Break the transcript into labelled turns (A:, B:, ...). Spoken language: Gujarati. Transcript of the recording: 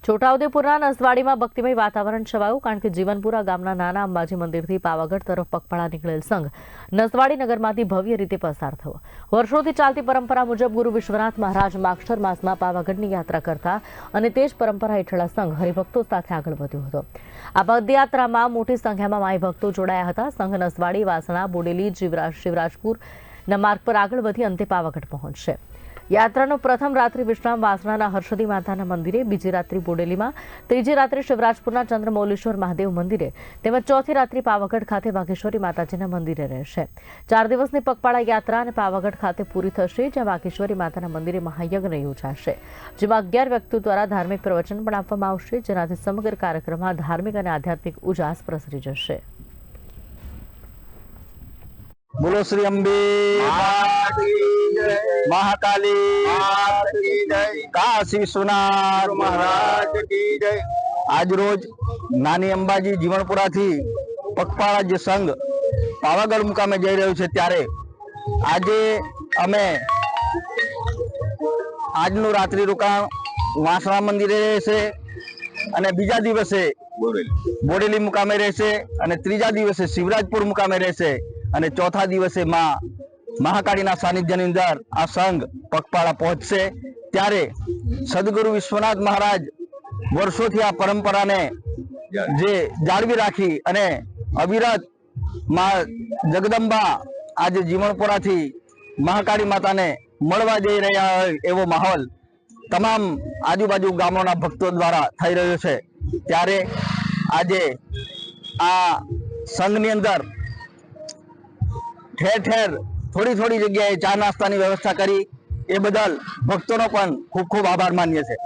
A: છોટાઉદેપુરના નસવાડીમાં ભક્તિમય વાતાવરણ છવાયું કારણ કે જીવનપુરા ગામના નાના અંબાજી મંદિરથી પાવાગઢ તરફ પગપાળા નીકળેલ સંઘ નસવાડી નગરમાંથી ભવ્ય રીતે પસાર થયો। વર્ષોથી ચાલતી પરંપરા મુજબ ગુરુ વિશ્વનાથ મહારાજ માગશર માસમાં પાવાગઢની યાત્રા કરતા અને તે જ પરંપરા હેઠળ આ સંઘ હરિભક્તો સાથે આગળ વધ્યો હતો। આ પદયાત્રામાં મોટી સંખ્યામાં માઈ ભક્તો જોડાયા હતા। સંઘ નસવાડી, વાસણા, બોડેલી, શિવરાજપુરના માર્ગ પર આગળ વધી અંતે પાવાગઢ પહોંચશે। યાત્રાનો પ્રથમ રાત્રિ વિશ્રામ વાસણાના હર્ષદી માતાના મંદિરે, બીજી રાત્રિ બોડેલીમાં, ત્રીજી રાત્રિ શિવરાજપુરના ચંદ્રમૌલેશ્વર મહાદેવ મંદિરે તેમજ ચોથી રાત્રિ પાવાગઢ ખાતે વાઘેશ્વરી માતાજીના મંદિરે રહેશે। 4 દિવસની પગપાળા યાત્રા અને પાવાગઢ ખાતે પૂરી થશે, જ્યાં વાઘેશ્વરી માતાના મંદિરે મહાયજ્ઞ યોજાશે, જેમાં 11 વ્યક્તિઓ દ્વારા ધાર્મિક પ્રવચન પણ આપવામાં આવશે, જેનાથી સમગ્ર કાર્યક્રમમાં ધાર્મિક અને આધ્યાત્મિક ઉજાસ પ્રસરી જશે।
B: बोलो श्री अम्बे महाकाली काशी विश्वनाथ महाराज की जय। आज रोज नानी अंबाजी जीवनपुरा थी पगपाळा जे संघ पावागढ़ मुकामे जई रह्यो छे, त्यारे आजे अमे आजनु रात्रि रोकाण वासणा मंदिरे रहेशे અને બીજા દિવસે બોડેલી મુકામે રહેશે અને ત્રીજા દિવસે શિવરાજપુર મુકામે રહેશે અને ચોથા દિવસે માં મહાકાળીના સાનિધ્યની અંદર આ સંઘ પગપાળા પહોંચશે। ત્યારે સદગુરુ વિશ્વનાથ મહારાજ વર્ષોથી આ પરંપરાને જે જાળવી રાખી અને અવિરત માં જગદંબા આજે જીવનપુરાથી મહાકાળી માતાને મળવા જઈ રહ્યા હોય એવો માહોલ તમામ આજુબાજુ ગામોના ભક્તો દ્વારા થઈ રહ્યો છે। ત્યારે આજે આ સંઘની અંદર ઠેર ઠેર થોડી જગ્યાએ ચા નાસ્તાની વ્યવસ્થા કરી, એ બદલ ભક્તોનો પણ ખૂબ ખૂબ આભાર માનીએ છીએ।